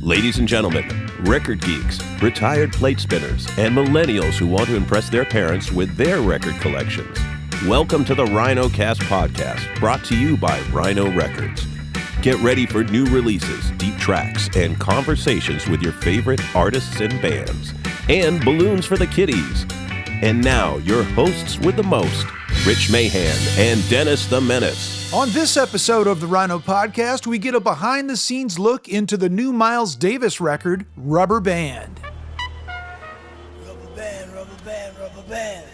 Ladies and gentlemen, record geeks, retired plate spinners, and millennials who want to impress their parents with their record collections. Welcome to the Rhino Podcast, brought to you by Rhino Records. Get ready for new releases, deep tracks, and conversations with your favorite artists and bands, and balloons for the kiddies. And now, your hosts with the most, Rich Mahan and Dennis the Menace. On this episode of the Rhino Podcast, we get a behind-the-scenes look into the new Miles Davis record, Rubber Band. Rubber band, rubber band, rubber band.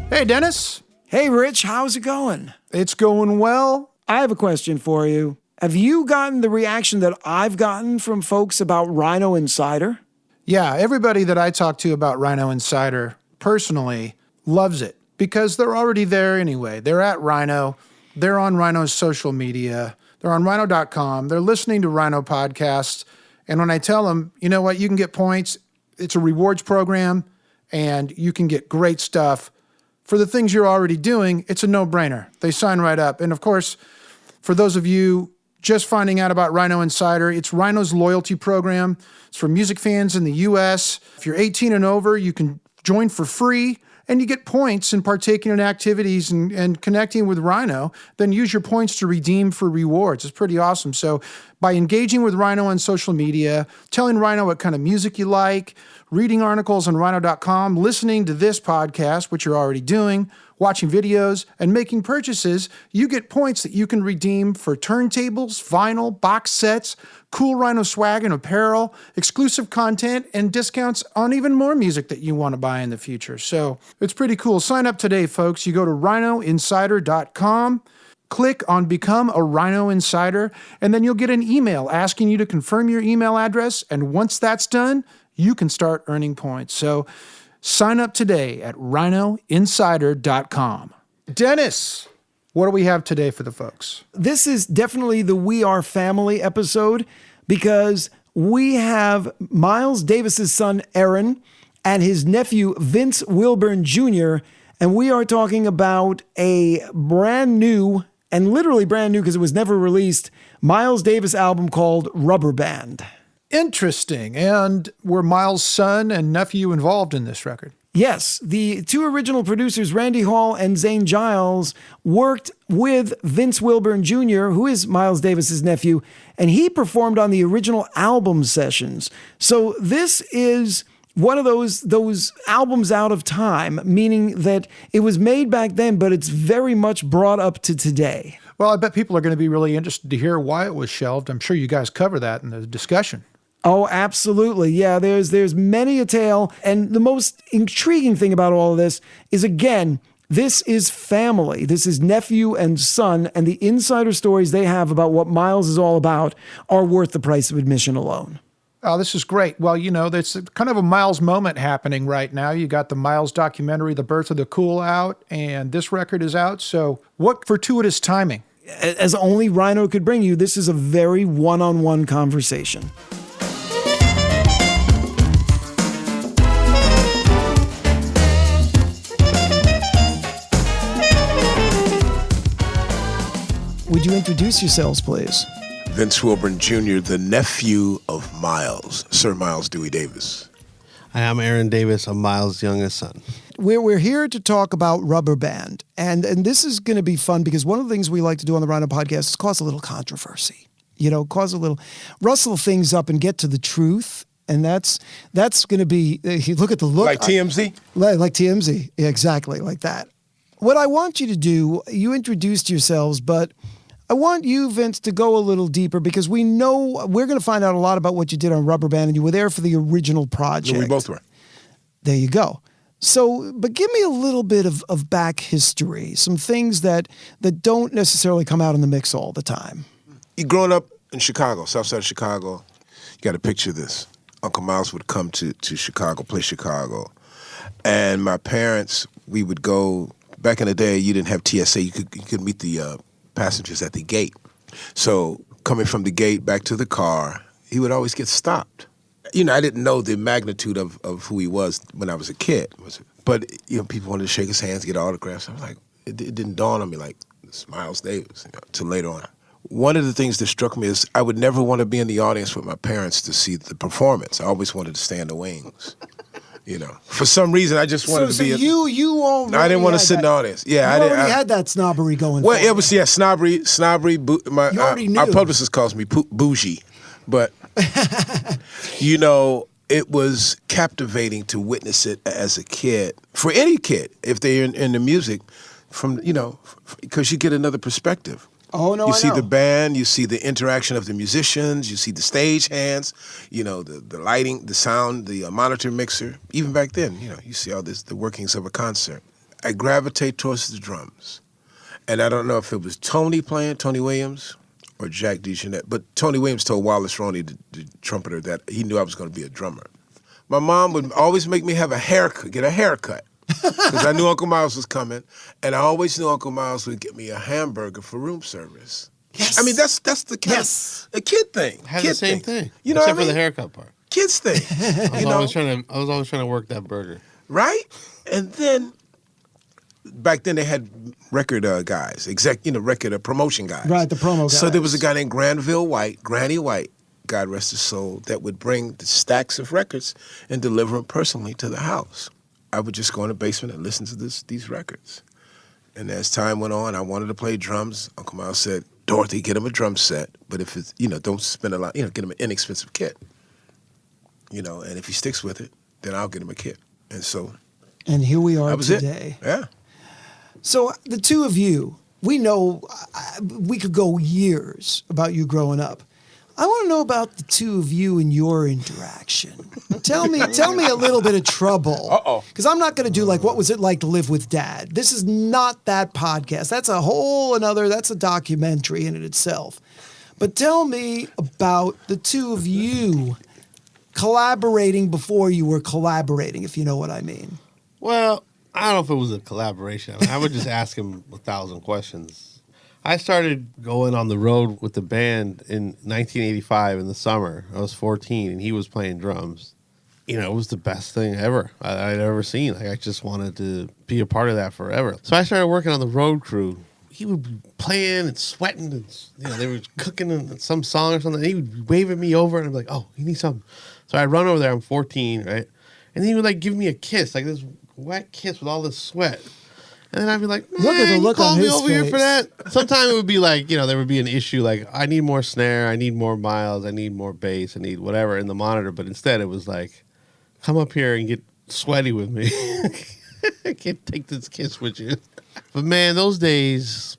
Hey, Dennis. Hey, Rich, how's it going? It's going well. I have a question for you. Have you gotten the reaction that I've gotten from folks about Rhino Insider? Yeah, everybody that I talk to about Rhino Insider personally loves it because they're already there anyway. They're at Rhino. They're on Rhino's social media. They're on Rhino.com. They're listening to Rhino Podcasts. And when I tell them, you know what, you can get points. It's a rewards program, and you can get great stuff. For the things you're already doing, it's a no-brainer. They sign right up. And of course, for those of you just finding out about Rhino Insider, it's Rhino's loyalty program. It's for music fans in the U.S. If you're 18 and over, you can join for free, and you get points in partaking in activities and connecting with Rhino. Then use your points to redeem for rewards. It's pretty awesome. So by engaging with Rhino on social media, telling Rhino what kind of music you like, reading articles on Rhino.com, listening to this podcast, which you're already doing, watching videos, and making purchases, you get points that you can redeem for turntables, vinyl, box sets, cool Rhino swag and apparel, exclusive content, and discounts on even more music that you want to buy in the future. So it's pretty cool. Sign up today, folks. You go to RhinoInsider.com. Click on Become a Rhino Insider, and then you'll get an email asking you to confirm your email address. And once that's done, you can start earning points. So sign up today at RhinoInsider.com. Dennis, what do we have today for the folks? This is definitely the We Are Family episode because we have Miles Davis's son, Aaron, and his nephew, Vince Wilburn Jr., and we are talking about a brand new, and literally brand new because it was never released, Miles Davis album called Rubber Band. Interesting. And were Miles' son and nephew involved in this record? Yes. The two original producers, Randy Hall and Zane Giles, worked with Vince Wilburn Jr., who is Miles Davis's nephew, and he performed on the original album sessions. So this is one of those albums out of time, meaning that it was made back then, but it's very much brought up to today. Well, I bet people are going to be really interested to hear why it was shelved. I'm sure you guys cover that in the discussion. Oh, absolutely. Yeah, there's many a tale. And the most intriguing thing about all of this is, again, this is family. This is nephew and son, and the insider stories they have about what Miles is all about are worth the price of admission alone. Oh, this is great. Well, you know, there's kind of a Miles moment happening right now. You got the Miles documentary, The Birth of the Cool, out, and this record is out. So what fortuitous timing. As only Rhino could bring you, this is a very one-on-one conversation. Would you introduce yourselves, please? Vince Wilburn Jr., the nephew of Miles, Sir Miles Dewey Davis. Hi, I'm Aaron Davis. I'm Miles' youngest son. We're here to talk about Rubber Band, and this is going to be fun because one of the things we like to do on the Rhino Podcast is cause a little controversy. You know, rustle things up and get to the truth, and that's going to be. You look at the look Like TMZ? Like TMZ, yeah, exactly, like that. What I want you to do, you introduced yourselves, but I want you, Vince, to go a little deeper because we know we're going to find out a lot about what you did on Rubber Band, and you were there for the original project. Yeah, we both were. There you go. So, but give me a little bit of back history, some things that don't necessarily come out in the mix all the time. You growing up in Chicago, south side of Chicago, you got to picture this. Uncle Miles would come to Chicago, play Chicago. And my parents, we would go, back in the day, you didn't have TSA. You could meet the passengers at the gate. So coming from the gate back to the car, he would always get stopped. You know, I didn't know the magnitude of who he was when I was a kid. But, you know, people wanted to shake his hands, get autographs. I was like, it didn't dawn on me like, it's Miles Davis, you know, till later on. One of the things that struck me is I would never want to be in the audience with my parents to see the performance. I always wanted to stay in the wings. You know, for some reason, I just wanted to be. You already. I didn't want to sit in the audience. Yeah, I already had that snobbery going. Well, it was snobbery. My you already knew. Our publicist calls me bougie, but you know, it was captivating to witness it as a kid. For any kid, if they're in the music, from because you get another perspective. Oh, no, you I see know. the band, you see the interaction of the musicians, you see the stage hands, you know, the lighting, the sound, the monitor mixer. Even back then, you know, you see all this, the workings of a concert. I gravitate towards the drums. And I don't know if it was Tony Williams, or Jack DeJohnette, but Tony Williams told Wallace Roney, the trumpeter, that he knew I was going to be a drummer. My mom would always make me have get a haircut. Because I knew Uncle Miles was coming, and I always knew Uncle Miles would get me a hamburger for room service. Yes. I mean, that's the kind of a kid thing. I had kid the same thing. You know except what I mean? for the haircut part. Kids thing. I was always trying to work that burger. Right? And then back then they had record guys, record promotion guys. Right, the promo guys. So there was a guy named Granny White, God rest his soul, that would bring the stacks of records and deliver them personally to the house. I would just go in the basement and listen to these records. And as time went on, I wanted to play drums. Uncle Miles said, Dorothy, get him a drum set, but if it's, don't spend a lot, get him an inexpensive kit. And if he sticks with it, then I'll get him a kit. And so. And here we are that was today. It. Yeah. So the two of you, we know we could go years about you growing up. I want to know about the two of you and your interaction. Tell me a little bit of trouble. Uh-oh. Because I'm not going to do what was it like to live with Dad? This is not that podcast. That's that's a documentary in it itself. But tell me about the two of you collaborating before you were collaborating, if you know what I mean. Well, I don't know if it was a collaboration. I would just ask him 1,000 questions. I started going on the road with the band in 1985 in the summer. I was 14, and he was playing drums. It was the best thing ever I'd ever seen. I just wanted to be a part of that forever. So I started working on the road crew. He would be playing and sweating, and they were cooking some song or something. And he would be waving me over, and I'd be like, "Oh, you need something." So I'd run over there. I'm 14, right? And he would give me a kiss, this wet kiss with all this sweat. And then I'd be like, look at the look on his face. Over here for that. Sometimes it would be there would be an issue I need more snare, I need more miles, I need more bass, I need whatever in the monitor. But instead it was come up here and get sweaty with me. I can't take this kiss with you. But man, those days,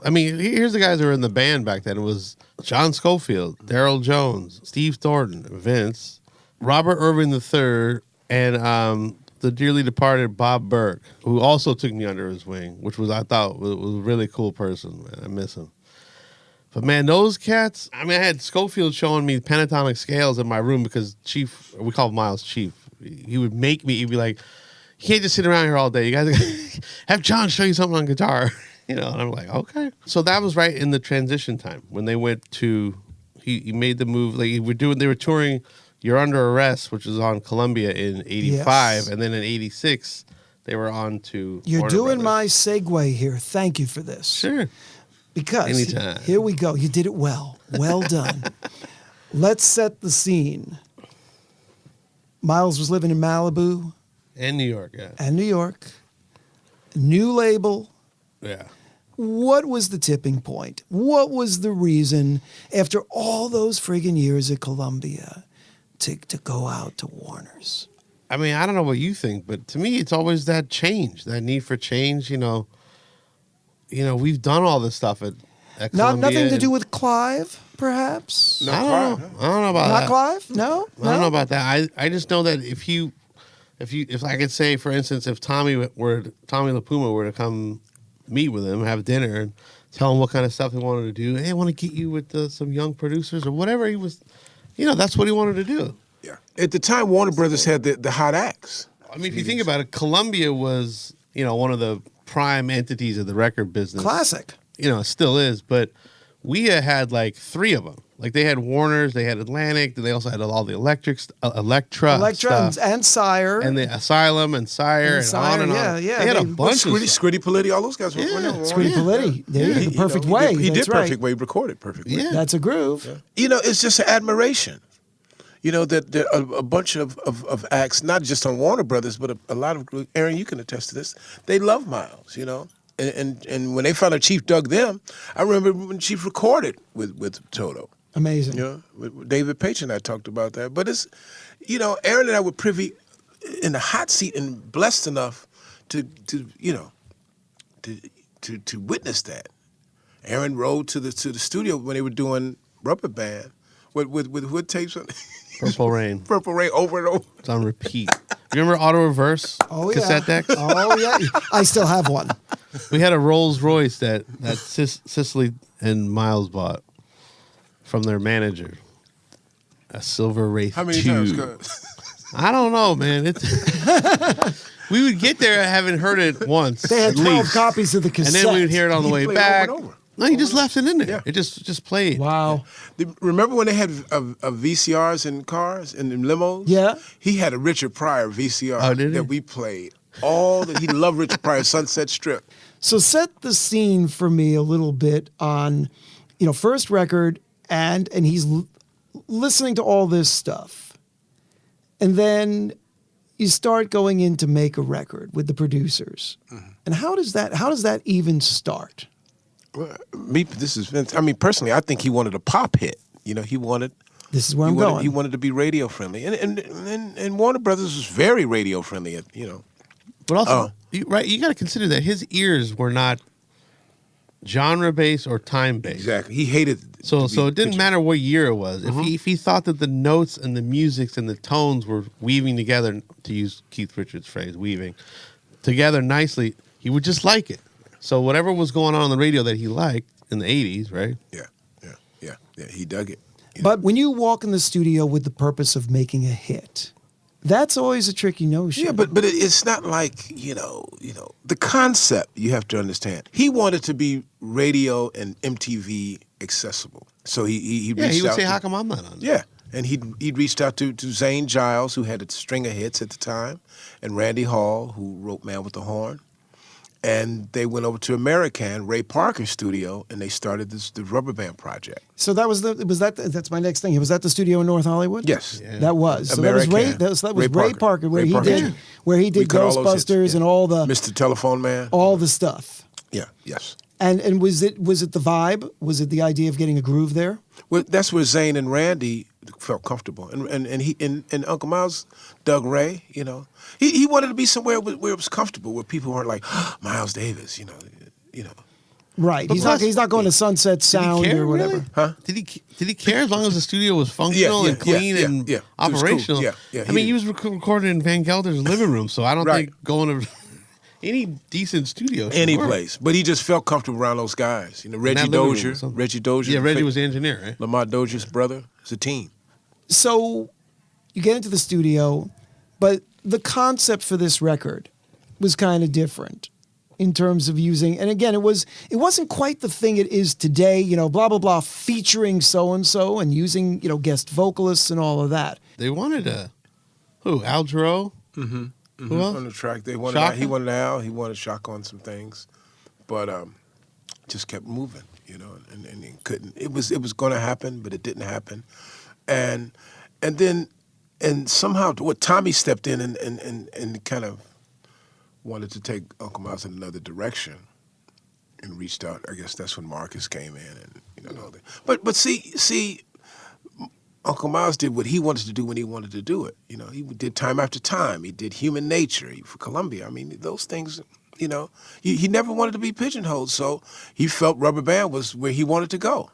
here's the guys that were in the band back then. It was John Schofield, Daryl Jones, Steve Thornton, Vince, Robert Irving III, and the dearly departed Bob Burke, who also took me under his wing, which I thought was a really cool person. Man, I miss him. But man, those cats, I had Schofield showing me pentatonic scales in my room because Chief, we call Miles Chief. He would make me, he'd be like, you can't just sit around here all day. You guys have John show you something on guitar. And I'm like, okay. So that was right in the transition time when they went to, he made the move, they were touring You're Under Arrest, which was on Columbia in 85, Yes. and then in 86, they were on to You're Warner doing Brothers. my segue here. Thank you for this. Sure. Because Anytime. here we go. You did it well. Well done. Let's set the scene. Miles was living in Malibu And New York, yeah. and New York. New label. Yeah. What was the tipping point? What was the reason, after all those friggin' years at Columbia, to go out to Warner's? I don't know what you think, but to me, it's always that change, that need for change. We've done all this stuff at Columbia. Nothing to do with Clive, perhaps? No, I don't know about Not that. Clive? No? I don't know about that. I just know that if I could say, for instance, if Tommy LaPuma were to come meet with him, have dinner, and tell him what kind of stuff he wanted to do, hey, I want to get you with some young producers or whatever he was, that's what he wanted to do. Yeah. At the time, Warner Brothers had the hot acts. I mean, if you think about it, Columbia was, one of the prime entities of the record business. Classic. It still is, but we had like 3 of them. Like they had Warner's, they had Atlantic, then they also had all the Electra stuff. and Sire. And the Asylum and Sire and on and on. Yeah. They had a bunch of stuff. Squiddy Politti, all those guys were Squiddy Politti. The perfect way. He That's did right. perfect way. He recorded perfect way. Yeah. That's a groove. Yeah. It's just an admiration. That a bunch of acts, not just on Warner Brothers, but a lot of, Aaron, you can attest to this, they love Miles, And when they found out Chief dug them, I remember when Chief recorded with Toto. Amazing. With David Page and I talked about that. But it's, Aaron and I were privy in the hot seat and blessed enough to witness that. Aaron rode to the studio when they were doing Rubber Band with what tapes on Purple Rain. Purple Rain over and over. It's on repeat. You remember Auto Reverse cassette decks? Oh, yeah. I still have one. We had a Rolls Royce that Cicely and Miles bought from their manager. A Silver Wraith 2. How many times, cuz? I don't know, man. We would get there having heard it once. They had at 12 least. copies of the cassette. And then we would hear it on the He way played back. over and over. No, he just left it in there. Yeah. It just played. Wow. Remember when they had VCRs in cars and in limos? Yeah. He had a Richard Pryor VCR Oh, did he? that we played. He loved Richard Pryor, Sunset Strip. So set the scene for me a little bit on, first record, and he's listening to all this stuff. And then you start going in to make a record with the producers. Mm-hmm. And how does that even start? Well, this is Vince. I mean, personally, I think he wanted a pop hit. He wanted. This is where I'm going. He wanted to be radio friendly, and Warner Brothers was very radio friendly. But also, you got to consider that his ears were not genre based or time based. Exactly. He hated. So it didn't matter what year it was. Mm-hmm. If he thought that the notes and the musics and the tones were weaving together, to use Keith Richards' phrase, weaving together nicely, he would just like it. So whatever was going on the radio that he liked in the 80s, right? Yeah. He dug it. But when you walk in the studio with the purpose of making a hit, that's always a tricky notion. Yeah, but it's not like, the concept you have to understand. He wanted to be radio and MTV accessible. So he reached out. He would say, how come I'm not on it? Yeah. And he'd reached out to Zane Giles, who had a string of hits at the time, and Randy Hall, who wrote Man with the Horn. And they went over to American, Ray Parker's studio, and they started the Rubber Band project. So that's my next thing. Was that the studio in North Hollywood? Yes. Yeah. That was. So American. that was Ray Parker, where he did We cut all those hits, Ghostbusters and all the Mr. Telephone Man. all the stuff. Yeah, yes. And was it the vibe? Was it the idea of getting a groove there? Well, that's where Zane and Randy felt comfortable, and Uncle Miles dug Ray. He wanted to be somewhere where it was comfortable, where people weren't like Miles Davis. Right. He's not going to Sunset Sound care, or whatever. really? Huh? Did he care as long as the studio was functional and clean and yeah. It was cool. operational? Yeah, I mean, he was recording in Van Gelder's living room, so I don't Right. think going to any decent studio should Any work. place, but he just felt comfortable around those guys. Reggie that living room or Dozier. something. Reggie Dozier. Yeah, Reggie was the engineer, right? Lamar Dozier's brother. It's a team. So you get into the studio, but the concept for this record was kind of different in terms of using, and again, it wasn't quite the thing it is today, blah, blah, blah, featuring so-and-so and using, guest vocalists and all of that. They wanted Al Jarreau? Mm-hmm. Who else? On the track, he wanted Al, he wanted Shaka on some things, but just kept moving, and it couldn't. It was going to happen, but it didn't happen, and then somehow what Tommy stepped in and kind of wanted to take Uncle Miles in another direction, and reached out. I guess that's when Marcus came in, and all that. But see. Uncle Miles did what he wanted to do when he wanted to do it. He did Time After Time. He did Human Nature for Columbia. I mean, those things, he never wanted to be pigeonholed. So he felt Rubber Band was where he wanted to go.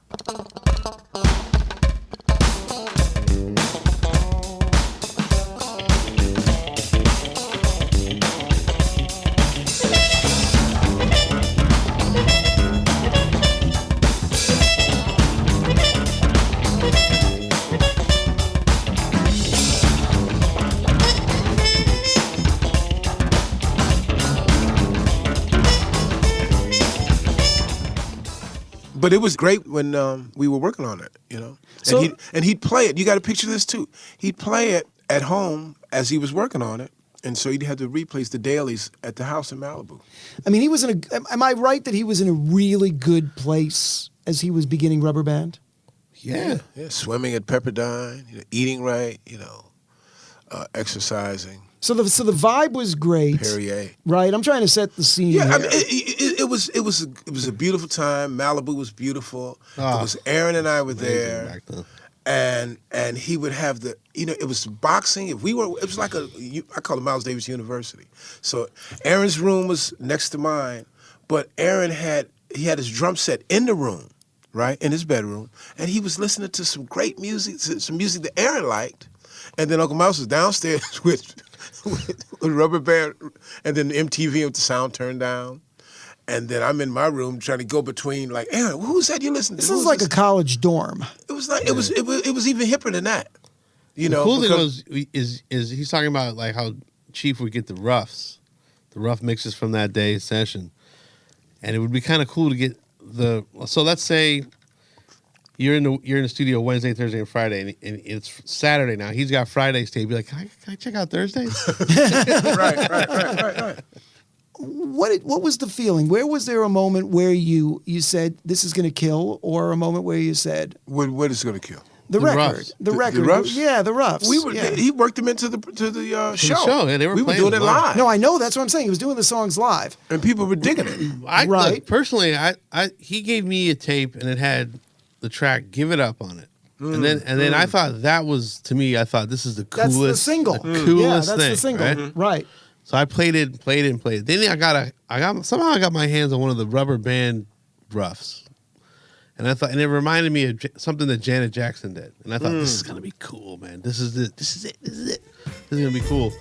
But it was great when we were working on it, you know. So- And he'd play it. You got to picture this too. He'd play it at home as he was working on it, and so he'd have to replace the dailies at the house in Malibu. I mean, he was in a. Am I right that he was in a really good place as he was beginning Rubber Band? Yeah. Yeah, swimming at Pepperdine, eating right, exercising. So the vibe was great, Perrier. right? I'm trying to set the scene. Yeah, here. I mean, it was a beautiful time. Malibu was beautiful. It was Aaron and I were there, Back then. and he would have it was boxing. It was like I call it Miles Davis University. So Aaron's room was next to mine, but Aaron had his drum set in the room, right, in his bedroom, and he was listening to some great music, some music that Aaron liked, and then Uncle Mouse was downstairs with Rubber Band, and then MTV with the sound turned down. And then I'm in my room trying to go between, like, Aaron, who's that you listen to? This is like a college dorm. It was like it was even hipper than that. The cool thing is he's talking about like how Chief would get the rough mixes from that day's session, and it would be kind of cool to get so let's say you're in the studio Wednesday, Thursday, and Friday, and it's Saturday now. He's got Friday's tape. Be like, can I check out Thursdays? right. What was the feeling? Where was there a moment where you said this is going to kill, or a moment where you said What is going to kill? the record, Roughs. the The record, Roughs? yeah, the roughs. Yeah. He worked them into the show. show, yeah, they were we were playing doing it them live. live. No, I know that's what I'm saying. He was doing the songs live. And people were digging it. Right. Look, personally, he gave me a tape and it had the track "Give It Up" on it, and then I thought that was, to me, I thought this is the That's coolest, the single. the coolest Yeah, that's thing, the single. right? Right. So I played it. Then somehow I got my hands on one of the Rubber Band roughs, and it reminded me of something that Janet Jackson did, and I thought this is gonna be cool, man. This is it. This is gonna be cool.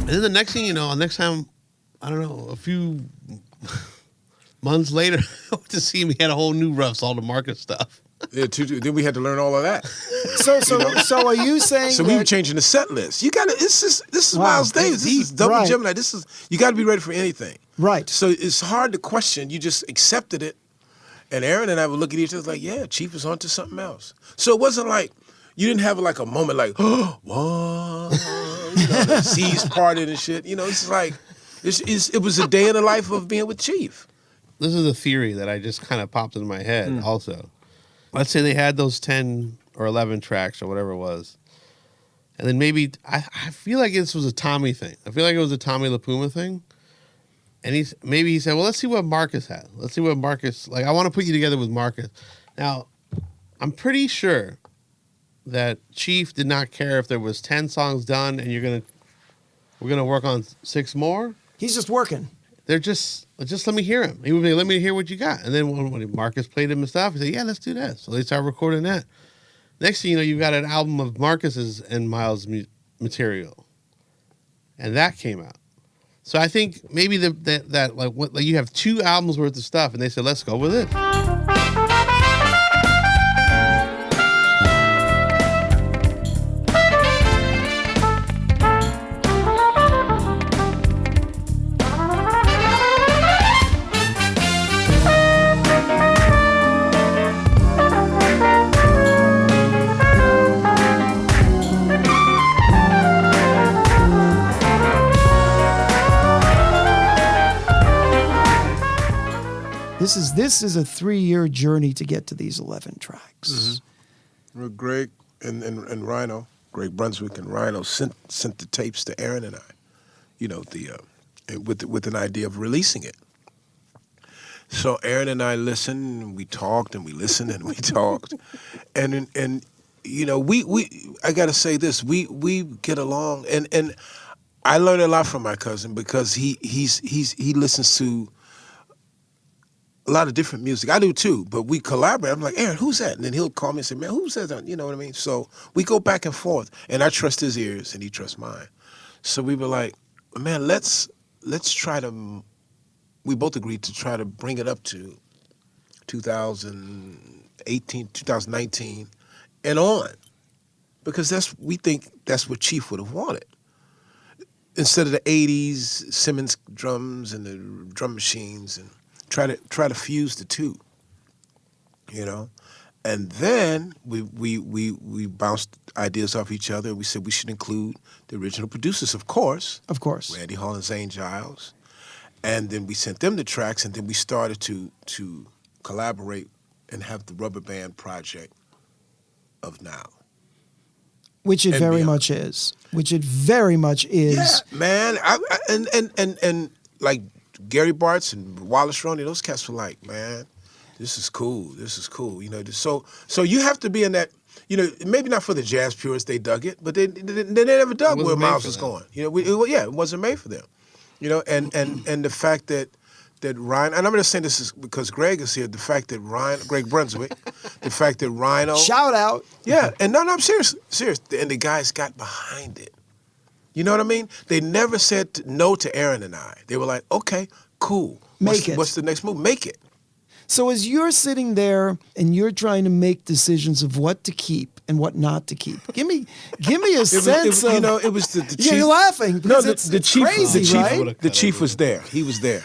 And then the next thing you know, next time, I don't know, a few months later, I went to see him. He had a whole new roughs, all the Marcus stuff. Yeah, then we had to learn all of that. So are you saying So we were changing the set list. You got to. This is Wow. Miles Davis. This is double Right. Gemini. You got to be ready for anything. Right. So it's hard to question. You just accepted it. And Aaron and I would look at each other like, yeah, Chief was onto something else. So it wasn't like you didn't have like a moment like, oh, what? The seas parted and shit. It's like it was a day in the life of being with Chief. This is a theory that I just kind of popped into my head also. Let's say they had those 10 or 11 tracks or whatever it was. And then maybe, I feel like this was a Tommy thing. I feel like it was a Tommy LaPuma thing. And he said, well, let's see what Marcus had. Let's see what Marcus, like, I want to put you together with Marcus. Now, I'm pretty sure that Chief did not care if there was 10 songs done and we're going to work on 6 more. he's just working? They're just let me hear him. He would be, let me hear what you got. And then when Marcus played him and stuff, he said, yeah, let's do that. So they start recording that. Next thing you know, you've got an album of Marcus's and Miles' material. And that came out. So I think maybe that you have 2 albums worth of stuff, and they said, let's go with it. This is a 3-year journey to get to these 11 tracks. Well, Greg and Rhino, Greg Brunswick and Rhino sent the tapes to Aaron and I, with an idea of releasing it. So Aaron and I listened, and we talked, and we listened, and we talked, and we I got to say this, we get along, and I learned a lot from my cousin because he listens to a lot of different music. I do too, but we collaborate. I'm like, Aaron, who's that? And then he'll call me and say, man, who says that? You know what I mean? So we go back and forth, and I trust his ears, and he trusts mine. So we were like, man, let's try to. We both agreed to try to bring it up to 2018, 2019, and on, because we think that's what Chief would have wanted. Instead of the '80s Simmons drums and the drum machines, and try to fuse the two, you know. And then we bounced ideas off each other. We said we should include the original producers, of course. Of course. Randy Hall and Zane Giles. And then we sent them the tracks, and then we started to collaborate and have the Rubber Band project of now. Which it And very beyond. much is. Which it very much is. Yeah, man. And like Gary Bartz and Wallace Roney, those cats were like, man, this is cool. This is cool. You know, so you have to be in that. You know, maybe not for the jazz purists, they dug it, but they never dug where Miles was going. You know, it wasn't made for them. You know, and the fact that Ryan, and I'm going to say this is because Greg is here, the fact that Greg Brunswick, the fact that Rhino. Shout out. Yeah, and no, I'm serious. And the guys got behind it. You know what I mean? They never said no to Aaron and I. They were like, okay, cool. What's the next move? Make it. So as you're sitting there and you're trying to make decisions of what to keep and what not to keep, give me a sense of. You know, it was the chief. Yeah, you're laughing because it's chief, crazy, right? The chief was there. He was there.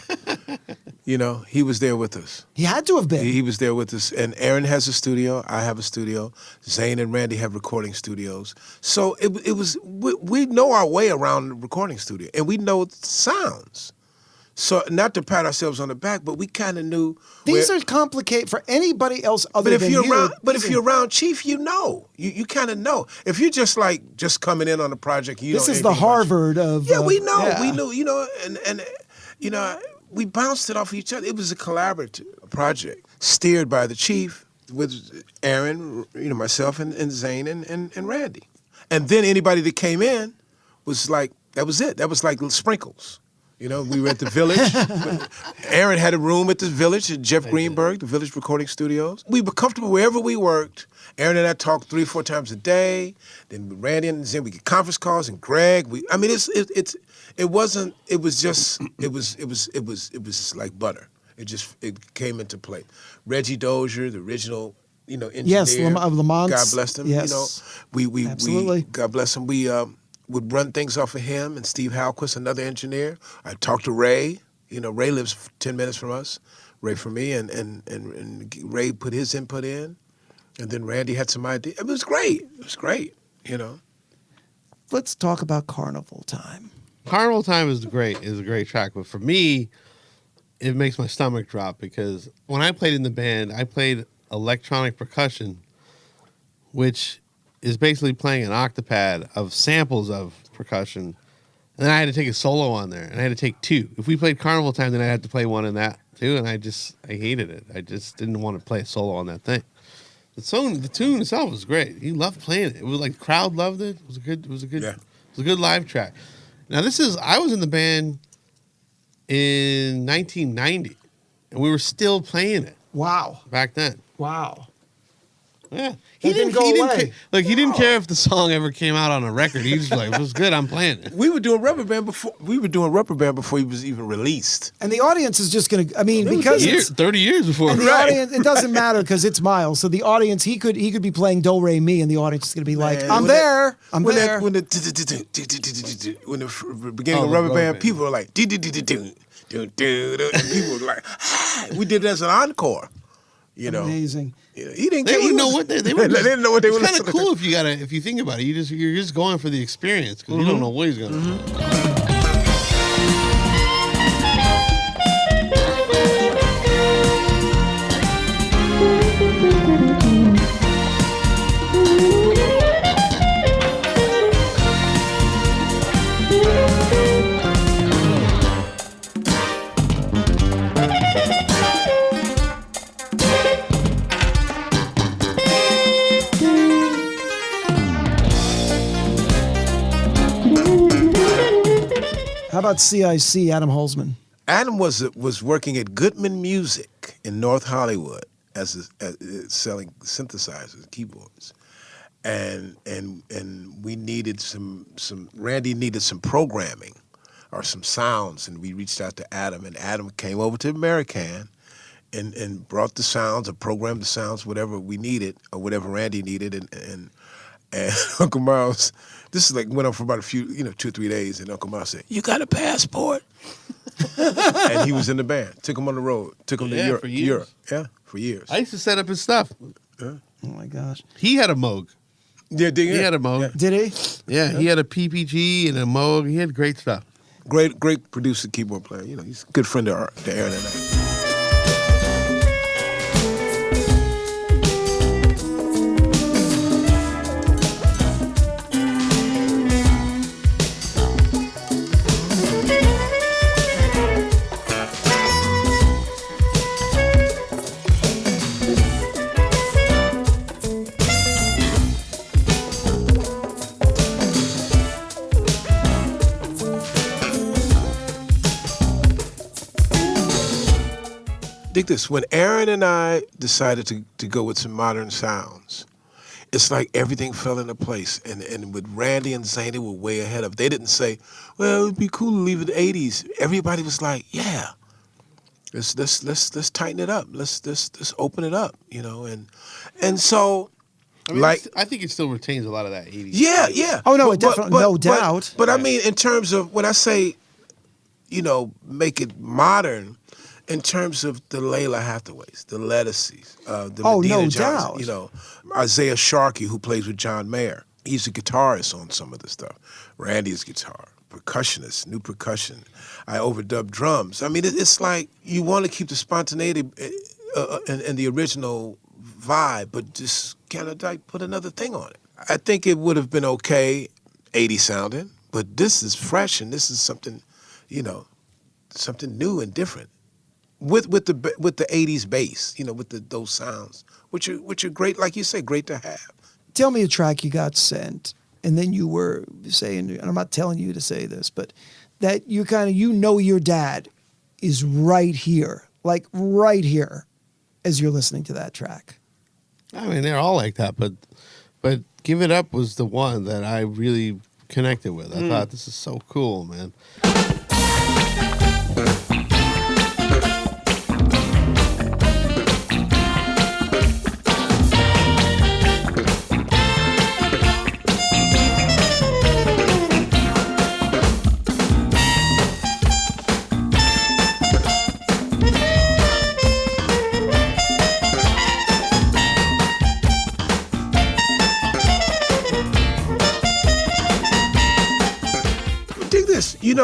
You know, he was there with us. He had to have been. He was there with us. And Aaron has a studio. I have a studio. Zane and Randy have recording studios. So it was, we know our way around the recording studio. And we know sounds. So not to pat ourselves on the back, but we kind of knew. These are complicated for anybody else other than you. But if you're around Chief, you know. You kind of know. If you're just coming in on a project, you this know is the Harvard of. Yeah, we know. Yeah. We knew. You know, and you know, we bounced it off each other. It was a collaborative project steered by the Chief with Aaron, you know, myself and Zane and Randy. And then anybody that came in was like, that was it. That was like sprinkles. You know, we were at the Village. Aaron had a room at the Village at Jeff Greenberg, the Village Recording Studios. We were comfortable wherever we worked. Aaron and I talked 3 or 4 times a day. Then Randy and Zen, we get conference calls, and Greg. It was like butter. It came into play. Reggie Dozier, the original, you know, engineer. Yes, of Lamont. God bless him. Yes. You know, we Absolutely. God bless him. We would run things off of him and Steve Halquist, another engineer. I talked to Ray. You know, Ray lives 10 minutes from us. Ray from me, and Ray put his input in, and then Randy had some idea. It was great. It was great. You know. Let's talk about Carnival Time. Carnival Time is great. Is a great track, but for me, it makes my stomach drop because when I played in the band, I played electronic percussion, which is basically playing an octopad of samples of percussion. And then I had to take a solo on there, and I had to take 2. If we played Carnival Time, then I had to play one in that too, and I hated it. I just didn't want to play a solo on that thing. The tune itself was great. He loved playing it. It was like the crowd loved it. It was a good live track. Now I was in the band in 1990, and we were still playing it. Wow. Back then. Wow. Yeah. He didn't go away. He didn't care if the song ever came out on a record. He was like, it was good, I'm playing it. We were doing Rubber Band before he was even released. And the audience is just going to, I mean, because it's 30 years before. and the audience, it doesn't matter because it's Miles. So the audience, he could be playing Do Re Mi, and the audience is going to be like, Man, I'm there. When the beginning of Rubber Band, people were like, and people were like, we did it as an encore. You know, Amazing. You know, he didn't. They didn't know what they were. They didn't know what they were. It's kind of cool if you think about it. You're just going for the experience because you don't know what he's going to do. How about CIC, Adam Holzman? Adam was working at Goodman Music in North Hollywood as selling synthesizers and keyboards. And we needed Randy needed some programming or some sounds, and we reached out to Adam, and Adam came over to American and brought the sounds or programmed the sounds, whatever we needed or whatever Randy needed, and Uncle Miles, this is like went on for about 2 or 3 days, and Uncle Miles said, "You got a passport?" And he was in the band. Took him on the road. Took him to Europe. For years. Yeah, for years. I used to set up his stuff. Oh my gosh. He had a Moog. Yeah, He had a Moog. Yeah. Did he? Yeah, he had a PPG and a Moog. He had great stuff. Great producer, keyboard player. He's a good friend to Aaron and I. Dig this, when Aaron and I decided to go with some modern sounds, it's like everything fell into place. And with Randy and Zane, they were way ahead of. They didn't say, well, it'd be cool to leave it 80s. Everybody was like, yeah, let's tighten it up. Let's open it up, And so, I mean, like, I think it still retains a lot of that 80s. Yeah. Oh, no, it definitely, no doubt. But I mean, in terms of, when I say, make it modern, in terms of the Layla Hathaways, the Lettuces, the Medina no Johnson, doubt. Isaiah Sharkey, who plays with John Mayer. He's a guitarist on some of the stuff. Randy's guitar, percussionist, new percussion. I overdub drums. I mean, it's like you want to keep the spontaneity and the original vibe, but just kind of like put another thing on it. I think it would have been okay, 80 sounding, but this is fresh and this is something, something new and different. With the 80s bass, with those sounds, which are great, like you say, great to have. Tell me a track you got sent, and then you were saying, and I'm not telling you to say this, but that you your dad is right here, like right here, as you're listening to that track. I mean, they're all like that, but Give It Up was the one that I really connected with. I thought, this is so cool, man.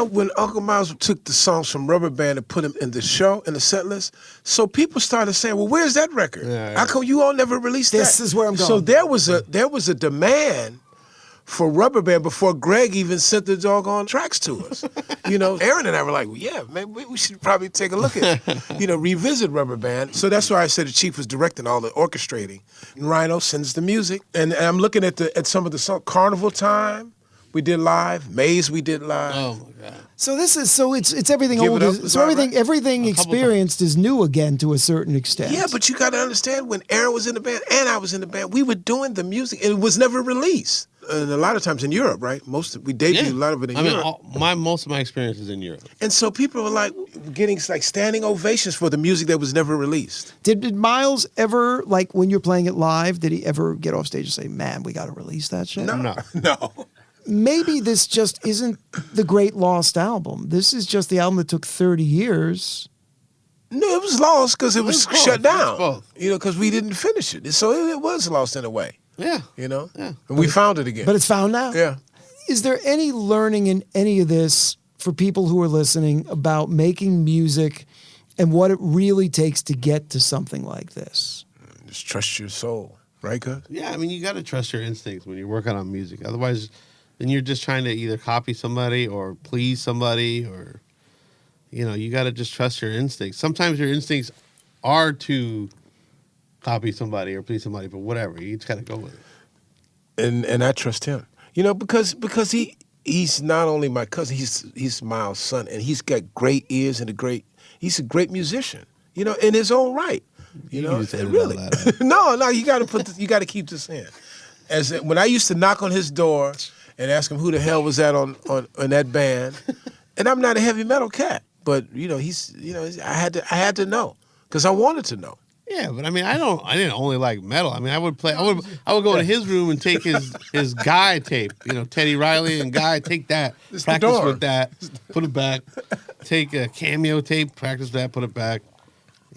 When Uncle Miles took the songs from Rubber Band and put them in the show, in the set list, so people started saying, well, where's that record? Yeah. How come you all never released that? This is where I'm going. So there was a demand for Rubber Band before Greg even sent the doggone tracks to us. Aaron and I were like, well, yeah, man, we should probably take a look at, revisit Rubber Band. So that's why I said the chief was directing all the orchestrating. And Rhino sends the music. And I'm looking at some of the songs. Carnival Time, we did live. Maze, we did live. Oh my God! So it's everything Give old. It Up, So everything experienced is new again to a certain extent. Yeah, but you got to understand, when Aaron was in the band and I was in the band, we were doing the music, and it was never released. And a lot of times in Europe, right? We debuted a lot of it in Europe. Most of my experience is in Europe. And so people were like getting like standing ovations for the music that was never released. Did Miles ever, like when you're playing it live, did he ever get off stage and say, "Man, we got to release that shit"? No. Maybe this just isn't the great lost album. This is just the album that took 30 years. No, it was lost because it was shut down. Both. Because we didn't finish it. So it was lost in a way. Yeah. Yeah. And we found it again. But it's found now? Yeah. Is there any learning in any of this for people who are listening about making music and what it really takes to get to something like this? Just trust your soul, right, cuz? Yeah, I mean, you got to trust your instincts when you're working on music. Otherwise, then you're just trying to either copy somebody or please somebody, or, you got to just trust your instincts. Sometimes your instincts are to copy somebody or please somebody, but whatever, you just got to go with it. And I trust him, because he's not only my cousin, he's Miles' son, and he's got great ears and he's a great musician. in his own right. You know, just edit really. all that out. No, you got to keep this in. When I used to knock on his door and ask him who the hell was that on that band, and I'm not a heavy metal cat, but I had to know because I wanted to know. Yeah, but I mean, I didn't only like metal. I mean, I would go in his room and take his Guy tape, Teddy Riley and Guy, take that, practice with that, put it back, take a Cameo tape, practice that, put it back.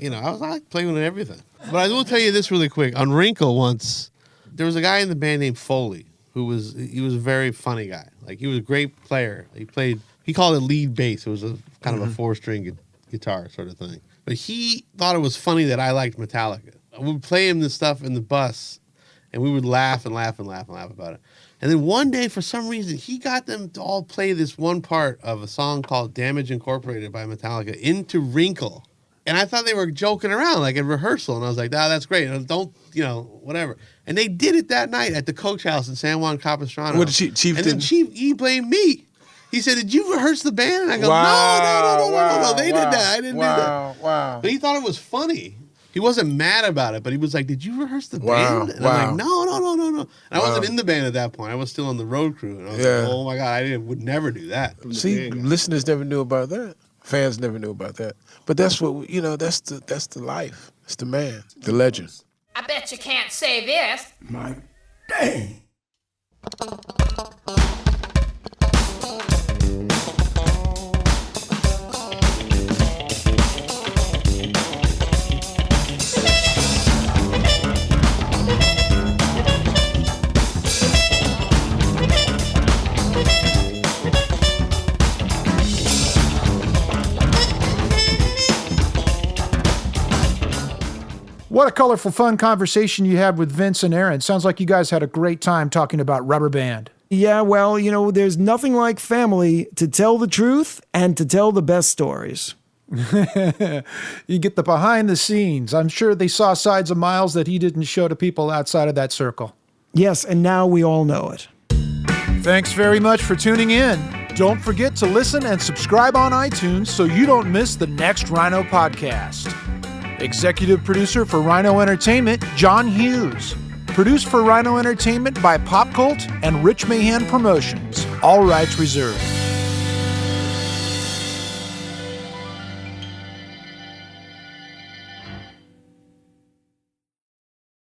I like playing with everything. But I will tell you this really quick. On Wrinkle once, there was a guy in the band named Foley who was a very funny guy. Like, he was a great player. He called it lead bass. It was a kind of a 4-string guitar sort of thing. But he thought it was funny that I liked Metallica. I would play him this stuff in the bus, and we would laugh and laugh and laugh and laugh about it. And then one day, for some reason, he got them to all play this one part of a song called Damage Incorporated by Metallica into Wrinkle. And I thought they were joking around, like at rehearsal. And I was like, that's great. And don't, whatever. And they did it that night at the Coach House in San Juan Capistrano. What did Chief and then Chief, he blamed me. He said, did you rehearse the band? And I go, no. They did that. I didn't do that. Wow. But he thought it was funny. He wasn't mad about it, but he was like, did you rehearse the band? And I'm like, no. And I wasn't in the band at that point. I was still on the road crew. And I was like, oh my God, would never do that. See, listeners never knew about that. Fans never knew about that. But that's what, that's the life. It's the man, the legend. I bet you can't say this. My dang. What a colorful, fun conversation you had with Vince and Aaron. Sounds like you guys had a great time talking about Rubber Band. Yeah, well, there's nothing like family to tell the truth and to tell the best stories. You get the behind the scenes. I'm sure they saw sides of Miles that he didn't show to people outside of that circle. Yes, and now we all know it. Thanks very much for tuning in. Don't forget to listen and subscribe on iTunes so you don't miss the next Rhino podcast. Executive producer for Rhino Entertainment, John Hughes. Produced for Rhino Entertainment by Pop Cult and Rich Mahan Promotions. All rights reserved.